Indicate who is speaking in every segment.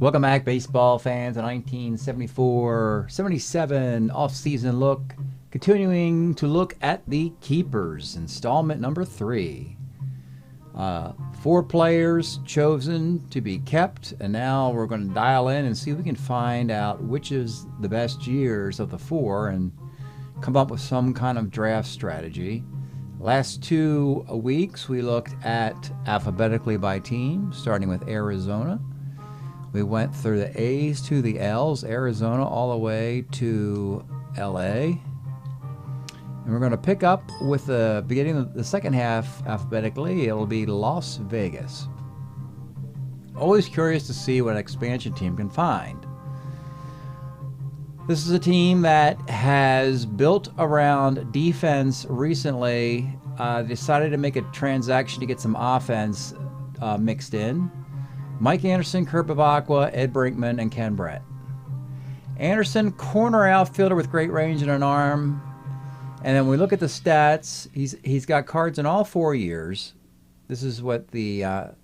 Speaker 1: Welcome back, baseball fans. A 1974-77 off-season look. Continuing to look at the keepers, installment number 3. 4 players chosen to be kept, and now we're going to dial in and see if we can find out which is the best years of the 4 and come up with some kind of draft strategy. Last 2 weeks, we looked at alphabetically by team, starting with Arizona. We went through the A's to the L's, Arizona all the way to LA. And we're going to pick up with the beginning of the second half alphabetically. It'll be Las Vegas. Always curious to see what an expansion team can find. This is a team that has built around defense recently. Decided to make a transaction to get some offense mixed in. Mike Anderson, Kurt Bavacqua, Ed Brinkman, and Ken Brett. Anderson, corner outfielder with great range and an arm. And then we look at the stats. He's got cards in all 4 years. This is what the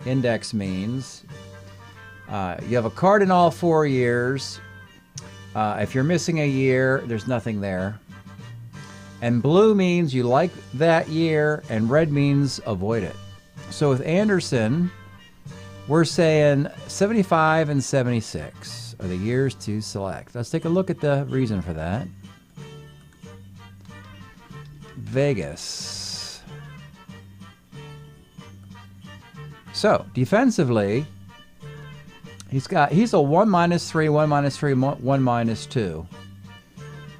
Speaker 1: index means. You have a card in all 4 years. If you're missing a year, there's nothing there. And blue means you like that year, and red means avoid it. So with Anderson, we're saying 75 and 76 are the years to select. Let's take a look at the reason for that. Vegas. So defensively, he's a 1-3, 1-3,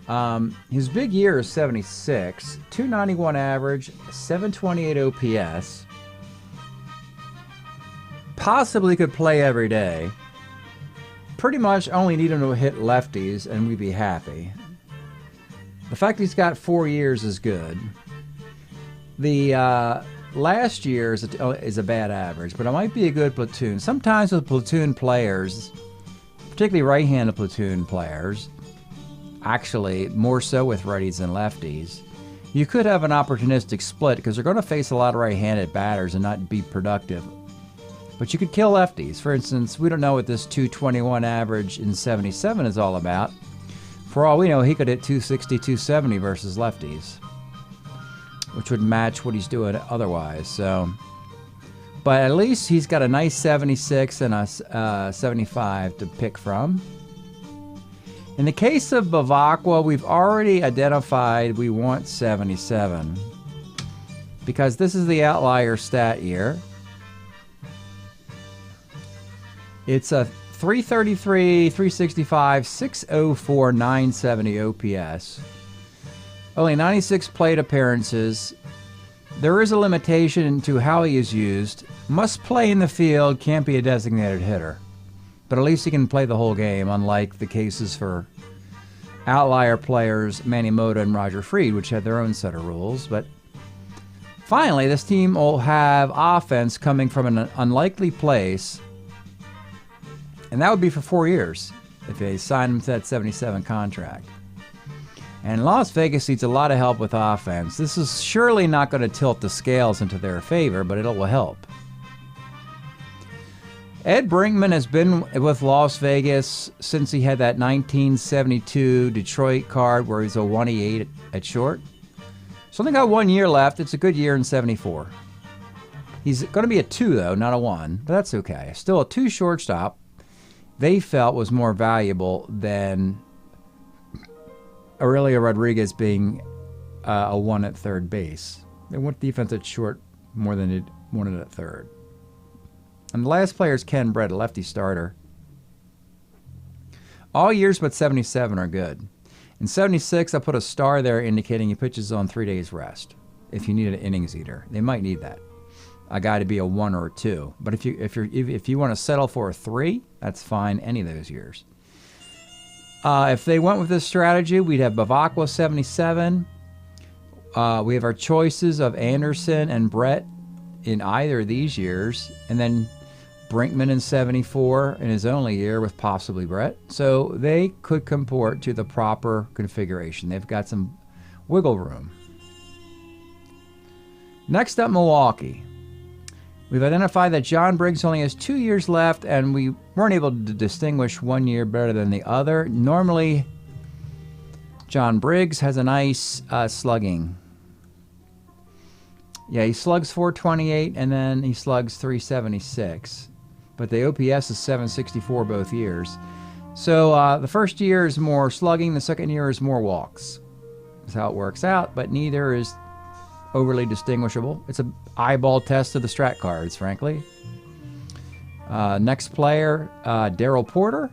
Speaker 1: 1-2. His big year is 76, 291 average, 728 OPS. Possibly could play every day. Pretty much only need him to hit lefties and we'd be happy. The fact he's got 4 years is good. The last year is a bad average, but it might be a good platoon. Sometimes with platoon players, particularly right-handed platoon players, actually more so with righties than lefties, you could have an opportunistic split because they're going to face a lot of right-handed batters and not be productive. But you could kill lefties. For instance, we don't know what this 221 average in 77 is all about. For all we know, he could hit 260, 270 versus lefties, which would match what he's doing otherwise. So, but at least he's got a nice 76 and a 75 to pick from. In the case of Bavacqua, we've already identified we want 77 because this is the outlier stat year. It's a 333, 365, 604, 970 OPS. Only 96 plate appearances. There is a limitation to how he is used. Must play in the field, can't be a designated hitter. But at least he can play the whole game, unlike the cases for outlier players Manny Mota and Roger Freed, which had their own set of rules. But finally, this team will have offense coming from an unlikely place. And that would be for 4 years if they sign him to that 77 contract. And Las Vegas needs a lot of help with offense. This is surely not going to tilt the scales into their favor, but it will help. Ed Brinkman has been with Las Vegas since he had that 1972 Detroit card where he's a 1-8 at short. So only got 1 year left. It's a good year in 74. He's going to be a 2, though, not a 1, but that's okay. Still a 2 shortstop. They felt was more valuable than Aurelio Rodriguez being a 1 at third base. They want defense at short more than it wanted at third. And the last player is Ken Brett, a lefty starter. All years but 77 are good. In 76, I put a star there indicating he pitches on 3 days rest. If you need an innings eater, they might need that. A guy to be a 1 or a 2. But if you want to settle for a 3, that's fine any of those years. If they went with this strategy, we'd have Bavacqua 77. We have our choices of Anderson and Brett in either of these years, and then Brinkman in 74 in his only year with possibly Brett. So they could comport to the proper configuration. They've got some wiggle room. Next up, Milwaukee. We've identified that John Briggs only has 2 years left, and we weren't able to distinguish 1 year better than the other. Normally, John Briggs has a nice slugging. Yeah, he slugs 428, and then he slugs 376. But the OPS is 764 both years. So the first year is more slugging, the second year is more walks. That's how it works out, but neither is overly distinguishable. It's an eyeball test of the strat cards, frankly. Next player, Daryl Porter.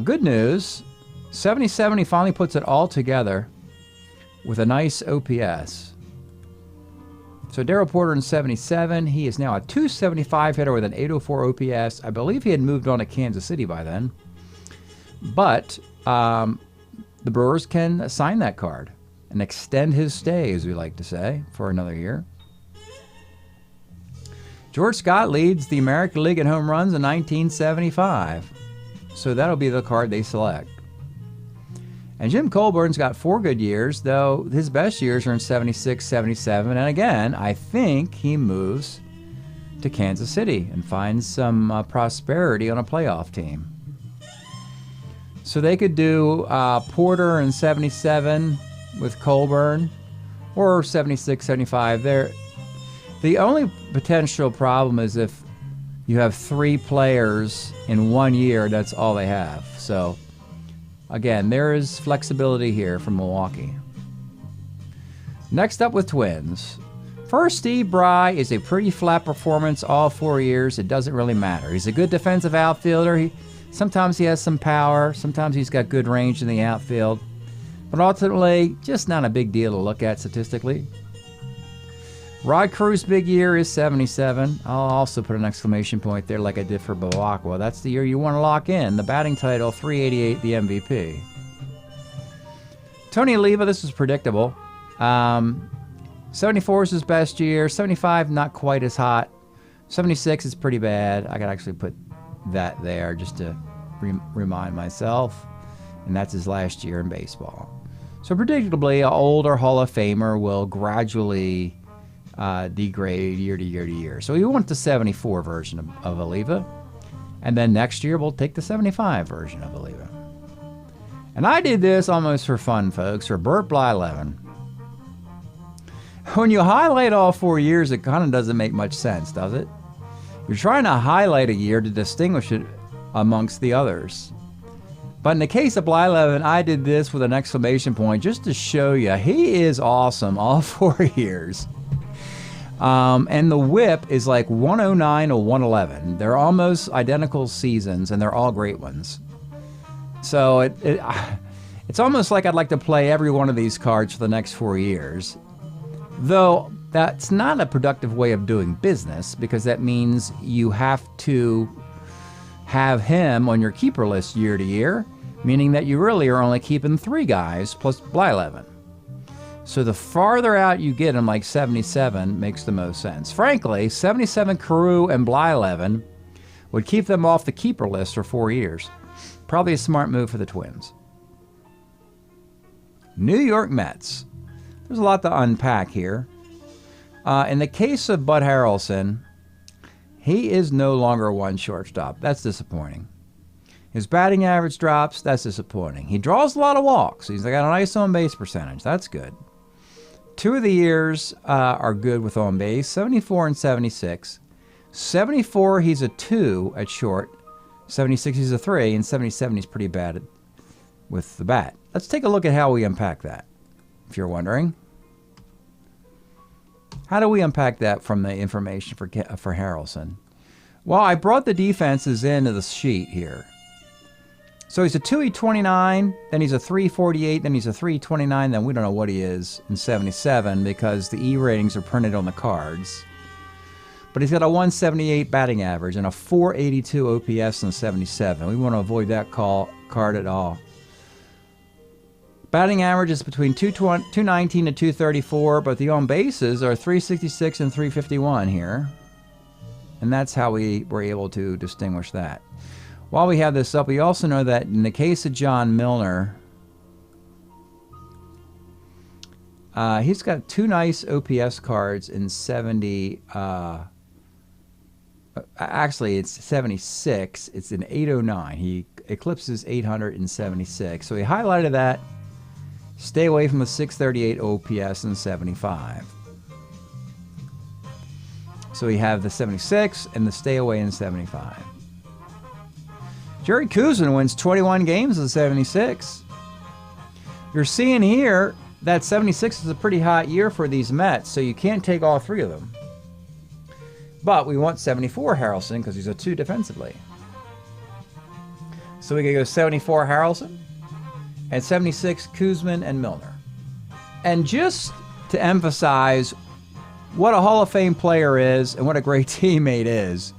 Speaker 1: Good news, 70-70 finally puts it all together with a nice OPS. So Daryl Porter in 77, he is now a 275 hitter with an 804 OPS. I believe he had moved on to Kansas City by then. But the Brewers can sign that card and extend his stay, as we like to say, for another year. George Scott leads the American League in home runs in 1975. So that'll be the card they select. And Jim Colburn's got 4 good years, though his best years are in 76, 77. And again, I think he moves to Kansas City and finds some prosperity on a playoff team. So they could do Porter in 77 with Colburn, or 76, 75. The only potential problem is if you have 3 players in 1 year, that's all they have. So again, there is flexibility here from Milwaukee. Next up with Twins. First, Steve Bry is a pretty flat performance all 4 years. It doesn't really matter. He's a good defensive outfielder. Sometimes he has some power. Sometimes he's got good range in the outfield. But ultimately, just not a big deal to look at statistically. Rod Cruz's big year is 77. I'll also put an exclamation point there like I did for Bawakwa. That's the year you want to lock in. The batting title, 388, the MVP. Tony Leva, this was predictable. 74 is his best year. 75, not quite as hot. 76 is pretty bad. I could actually put that there just to remind myself. And that's his last year in baseball. So predictably, an older Hall of Famer will gradually degrade year to year to year. So we want the 74 version of Oliva. And then next year, we'll take the 75 version of Oliva. And I did this almost for fun, folks, for Burt Blyleven. When you highlight all 4 years, it kind of doesn't make much sense, does it? You're trying to highlight a year to distinguish it amongst the others. But in the case of Blyleven, I did this with an exclamation point just to show you he is awesome all 4 years. And the whip is like 109 or 111. They're almost identical seasons, and they're all great ones. So it's almost like I'd like to play every one of these cards for the next 4 years. Though that's not a productive way of doing business, because that means you have to have him on your keeper list year to year, meaning that you really are only keeping 3 guys plus Blyleven. So the farther out you get him, like 77, makes the most sense. Frankly, 77 Carew and Blyleven would keep them off the keeper list for 4 years. Probably a smart move for the Twins. New York Mets. There's a lot to unpack here. In the case of Bud Harrelson, he is no longer one shortstop. That's disappointing. His batting average drops. That's disappointing. He draws a lot of walks. He's got a nice on-base percentage. That's good. 2 of the years are good with on-base, 74 and 76. 74, he's a 2 at short. 76, he's a 3. And 77, he's pretty bad with the bat. Let's take a look at how we unpack that, if you're wondering. How do we unpack that from the information for Harrelson? Well, I brought the defenses into the sheet here. So he's a 2E29, then he's a 348, then he's a 329, then we don't know what he is in 77 because the E ratings are printed on the cards. But he's got a 178 batting average and a 482 OPS in 77. We want to avoid that card at all. Batting average is between 219 and 234, but the on bases are 366 and 351 here. And that's how we were able to distinguish that. While we have this up, we also know that in the case of John Milner, he's got 2 nice OPS cards in 77 Actually, it's 76. It's an 809. He eclipses 876. So he highlighted that. Stay away from the 638 OPS and 75. So we have the 76 and the stay away in 75. Jerry Kuzman wins 21 games of 76. You're seeing here that 76 is a pretty hot year for these Mets, so you can't take all three of them. But we want 74 Harrelson because he's a 2 defensively. So we can go 74 Harrelson and 76 Kuzman and Milner. And just to emphasize what a Hall of Fame player is and what a great teammate is,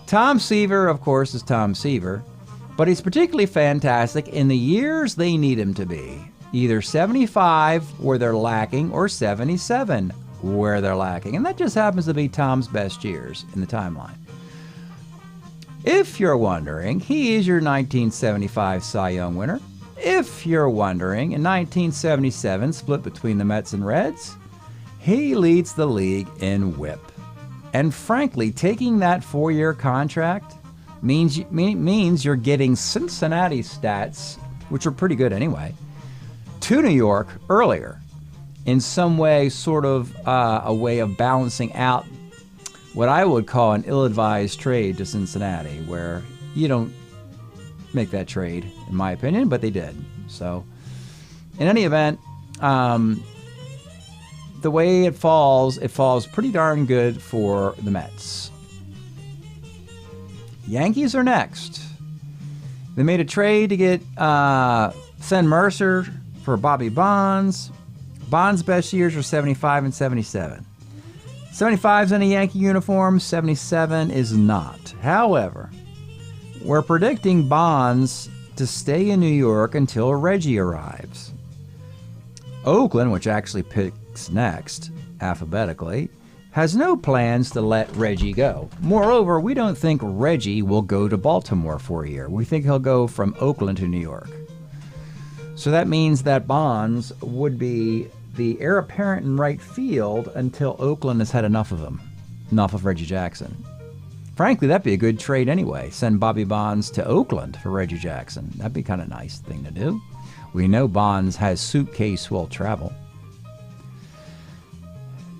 Speaker 1: Tom Seaver, of course, is Tom Seaver, but he's particularly fantastic in the years they need him to be. Either 75 where they're lacking or 77 where they're lacking. And that just happens to be Tom's best years in the timeline. If you're wondering, he is your 1975 Cy Young winner. If you're wondering, in 1977, split between the Mets and Reds, he leads the league in WHIP. And frankly, taking that 4-year contract means you're getting Cincinnati stats, which are pretty good anyway, to New York earlier. In some way, sort of a way of balancing out what I would call an ill-advised trade to Cincinnati, where you don't make that trade, in my opinion, but they did. So, in any event, the way it falls pretty darn good for the Mets. Yankees are next. They made a trade to get send Mercer for Bobby Bonds. Bonds' best years are 75 and 77. 75's in a Yankee uniform, 77 is not. However, we're predicting Bonds to stay in New York until Reggie arrives. Oakland, which actually picks next, alphabetically, has no plans to let Reggie go. Moreover, we don't think Reggie will go to Baltimore for a year. We think he'll go from Oakland to New York. So that means that Bonds would be the heir apparent in right field until Oakland has had enough of him, enough of Reggie Jackson. Frankly, that'd be a good trade anyway. Send Bobby Bonds to Oakland for Reggie Jackson. That'd be kind of a nice thing to do. We know Bonds has suitcase will travel.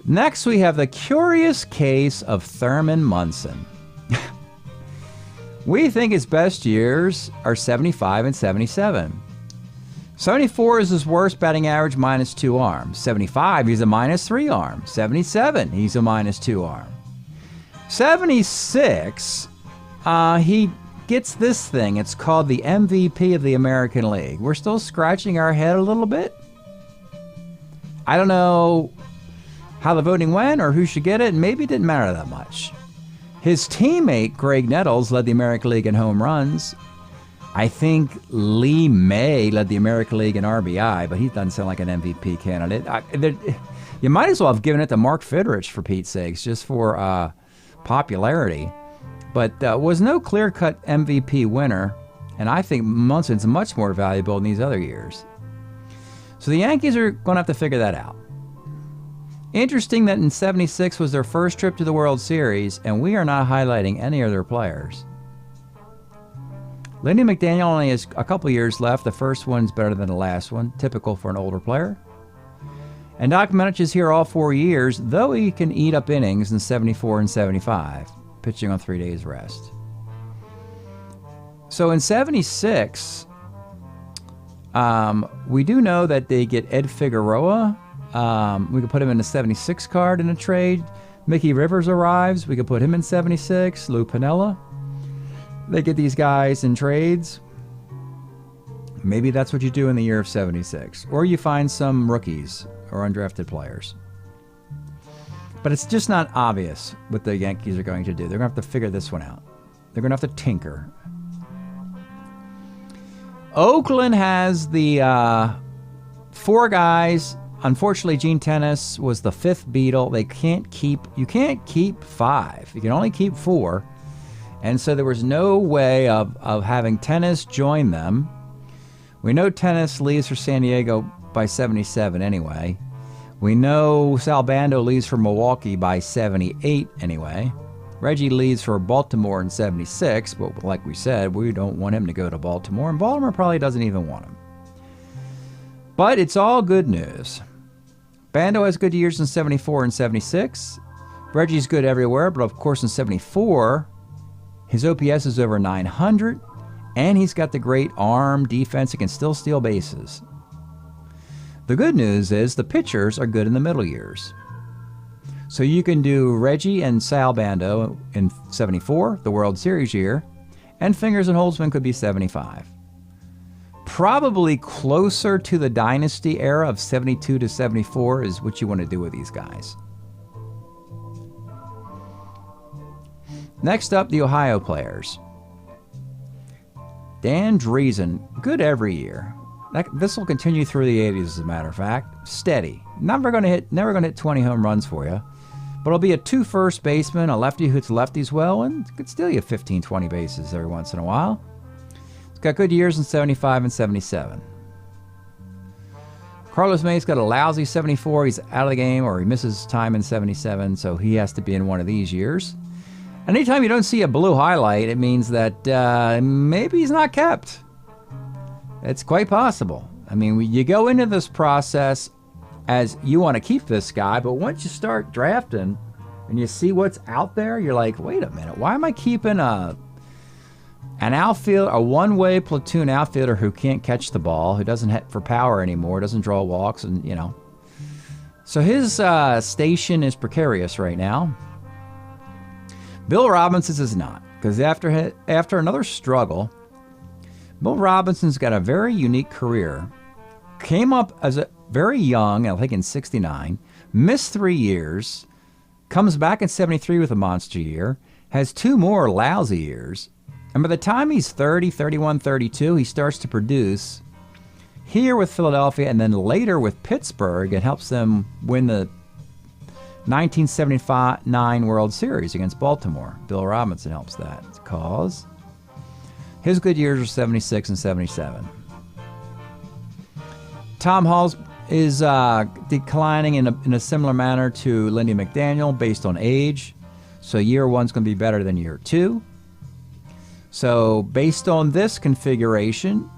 Speaker 1: Next, we have the curious case of Thurman Munson. We think his best years are 75 and 77. 74 is his worst batting average, -2 arm. 75, he's a -3 arm. 77, he's a -2 arm. 76, he gets this thing. It's called the MVP of the American League. We're still scratching our head a little bit. I don't know how the voting went or who should get it, and maybe it didn't matter that much. His teammate, Greg Nettles, led the American League in home runs. I think Lee May led the American League in RBI, but he doesn't sound like an MVP candidate. You might as well have given it to Mark Fidrich, for Pete's sakes, just for popularity. But was no clear-cut MVP winner, and I think Munson's much more valuable in these other years. So the Yankees are going to have to figure that out. Interesting that in 76 was their first trip to the World Series, and we are not highlighting any of their players. Lindy McDaniel only has a couple years left. The first one's better than the last one, typical for an older player. And Doc Medich is here all 4 years, though he can eat up innings in 74 and 75, pitching on 3 days rest. So in 76, we do know that they get Ed Figueroa. We could put him in the 76 card in a trade. Mickey Rivers arrives. We could put him in 76. Lou Piniella. They get these guys in trades. Maybe that's what you do in the year of 76. Or you find some rookies or undrafted players. But it's just not obvious what the Yankees are going to do. They're going to have to figure this one out. They're going to have to tinker. Oakland has the 4 guys. Unfortunately, Gene Tennis was the 5th Beatle. You can't keep 5. You can only keep 4. And so there was no way of having Tennis join them. We know Tennis leaves for San Diego by 77 anyway. We know Sal Bando leaves for Milwaukee by 78 anyway. Reggie leaves for Baltimore in 76, but like we said, we don't want him to go to Baltimore, and Baltimore probably doesn't even want him. But it's all good news. Bando has good years in 74 and 76. Reggie's good everywhere, but of course in 74, his OPS is over 900, and he's got the great arm defense. He can still steal bases. The good news is the pitchers are good in the middle years. So you can do Reggie and Sal Bando in 74, the World Series year, and Fingers and Holtzman could be 75. Probably closer to the dynasty era of 72 to 74 is what you want to do with these guys. Next up, the Ohio players. Dan Driesen, good every year. This will continue through the 80s, as a matter of fact. Steady. Never going to hit 20 home runs for you. But it'll be a 2 first baseman, a lefty who hits lefties well, and could steal you 15, 20 bases every once in a while. He's got good years in 75 and 77. Carlos May's got a lousy 74. He's out of the game, or he misses time in 77, so he has to be in one of these years. Anytime you don't see a blue highlight, it means that maybe he's not kept. It's quite possible. I mean, you go into this process as you want to keep this guy, but once you start drafting and you see what's out there, you're like, wait a minute, why am I keeping an outfielder, a one-way platoon outfielder who can't catch the ball, who doesn't hit for power anymore, doesn't draw walks, and you know. So his station is precarious right now. Bill Robinson's is not, because after another struggle, Bill Robinson's got a very unique career. Came up as a very young, I think in 69, missed 3 years, comes back in 73 with a monster year, has 2 more lousy years, and by the time he's 30, 31, 32, he starts to produce here with Philadelphia, and then later with Pittsburgh. It helps them win the 1979 World Series against Baltimore. Bill Robinson helps that cause. His good years are 76 and 77. Tom Hall's is declining in a similar manner to Lindy McDaniel based on age. So year 1's going to be better than year 2. So based on this configuration,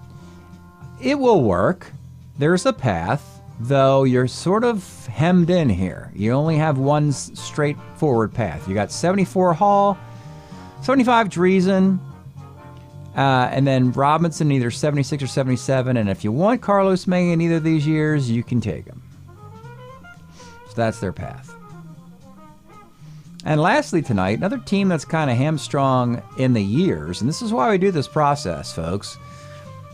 Speaker 1: it will work. There's a path, though you're sort of hemmed in here. You only have one straightforward path. You got 74 Hall, 75 Driesen, and then Robinson either 76 or 77. And if you want Carlos May in either of these years, you can take him. So that's their path. And lastly tonight, another team that's kind of hamstrung in the years, and this is why we do this process, folks.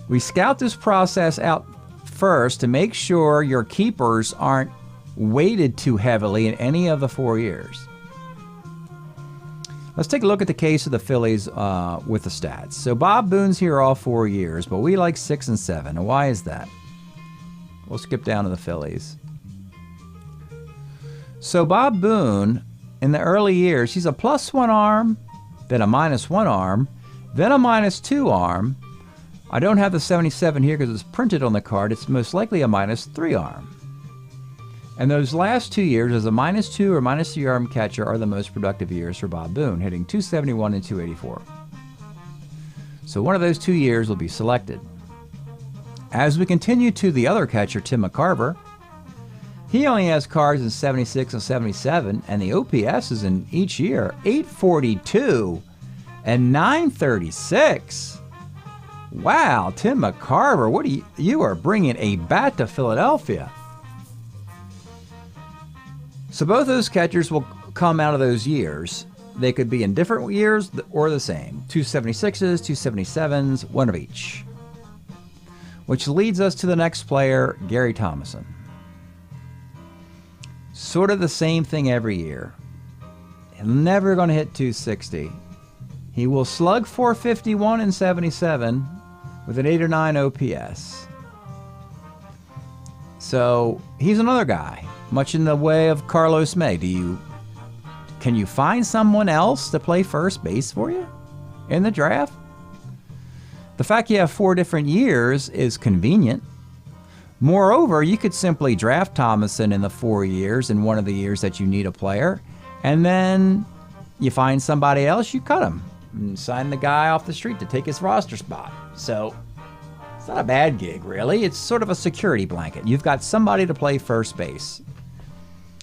Speaker 1: We scout this process out first to make sure your keepers aren't weighted too heavily in any of the 4 years. Let's take a look at the case of the Phillies with the stats. So Bob Boone's here all 4 years, but we like 6 and 7. And why is that? We'll skip down to the Phillies. So Bob Boone, in the early years, he's a +1 arm, then a -1 arm, then a -2 arm. I don't have the 77 here because it's printed on the card. It's most likely a -3 arm. And those last 2 years as a -2 or -3 arm catcher are the most productive years for Bob Boone, hitting .271 and .284. So one of those 2 years will be selected. As we continue to the other catcher, Tim McCarver, he only has cards in 76 and 77, and the OPS is in each year 842 and 936. Wow, Tim McCarver, you are bringing a bat to Philadelphia. So both those catchers will come out of those years. They could be in different years or the same. 276s, 277s, one of each. Which leads us to the next player, Gary Thomason. Sort of the same thing every year. Never going to hit 260. He will slug 451 in 77 with an 8 or 9 OPS. So he's another guy, much in the way of Carlos May. Can you find someone else to play first base for you in the draft? The fact you have 4 different years is convenient. Moreover, you could simply draft Thomason in the 4 years, in one of the years that you need a player, and then you find somebody else, you cut him and sign the guy off the street to take his roster spot. So it's not a bad gig, really. It's sort of a security blanket. You've got somebody to play first base,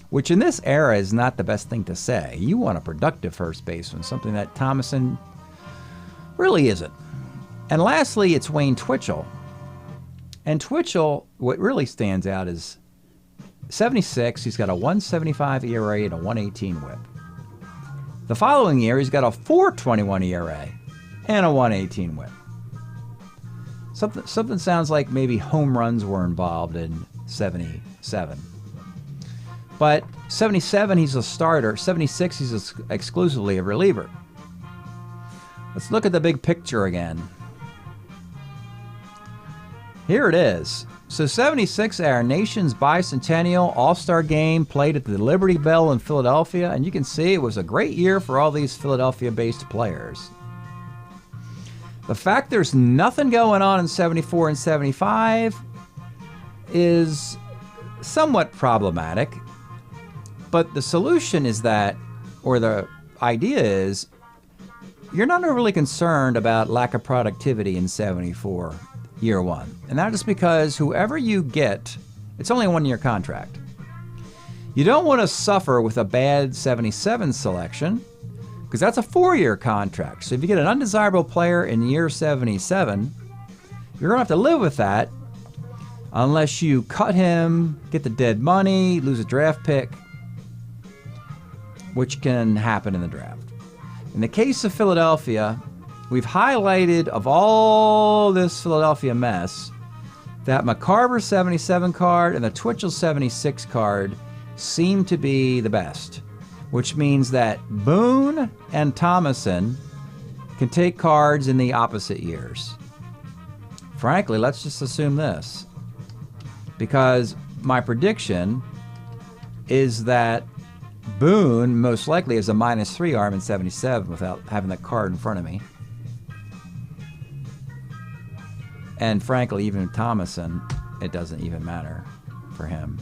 Speaker 1: which in this era is not the best thing to say. You want a productive first baseman, something that Thomason really isn't. And lastly, it's Wayne Twitchell. And Twitchell, what really stands out is 76. He's got a 175 ERA and a 118 whip. The following year, he's got a 421 ERA and a 118 whip. Something sounds like maybe home runs were involved in 77. But 77, he's a starter. 76, he's exclusively a reliever. Let's look at the big picture again. Here it is. So 76, our nation's bicentennial All-Star game played at the Liberty Bell in Philadelphia, and you can see it was a great year for all these Philadelphia-based players. The fact there's nothing going on in 74 and 75 is somewhat problematic, but the solution is that, or the idea is, you're not overly concerned about lack of productivity in 74. Year one. And that is because whoever you get, it's only a 1-year contract. You don't want to suffer with a bad 77 selection because that's a 4-year contract. So if you get an undesirable player in year 77, you're going to have to live with that unless you cut him, get the dead money, lose a draft pick, which can happen in the draft. In the case of Philadelphia, we've highlighted of all this Philadelphia mess that McCarver 77 card and the Twitchell 76 card seem to be the best, which means that Boone and Thomason can take cards in the opposite years. Frankly, let's just assume this, because my prediction is that Boone most likely has a -3 arm in 77 without having that card in front of me. And frankly, even Thomason, it doesn't even matter for him.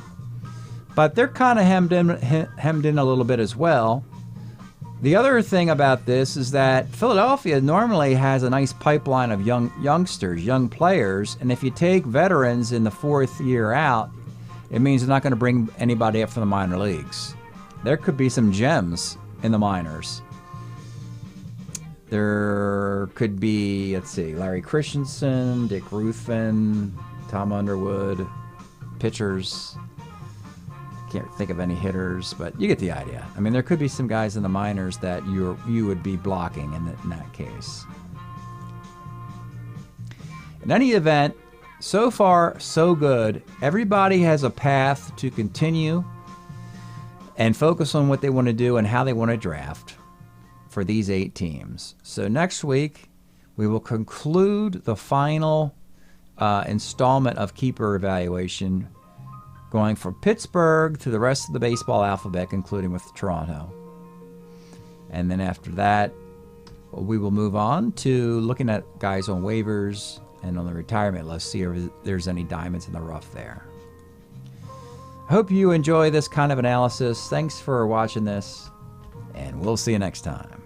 Speaker 1: But they're kind of hemmed in a little bit as well. The other thing about this is that Philadelphia normally has a nice pipeline of youngsters, young players, and if you take veterans in the 4th year out, it means they're not going to bring anybody up from the minor leagues. There could be some gems in the minors. There could be, let's see, Larry Christensen, Dick Ruthven, Tom Underwood, pitchers. Can't think of any hitters, but you get the idea. I mean, there could be some guys in the minors that you would be blocking in that case. In any event, so far, so good. Everybody has a path to continue and focus on what they want to do and how they want to draft for these 8 teams. So next week, we will conclude the final installment of keeper evaluation, going from Pittsburgh to the rest of the baseball alphabet, including with Toronto. And then after that, we will move on to looking at guys on waivers and on the retirement list, see if there's any diamonds in the rough there. I hope you enjoy this kind of analysis. Thanks for watching this, and we'll see you next time.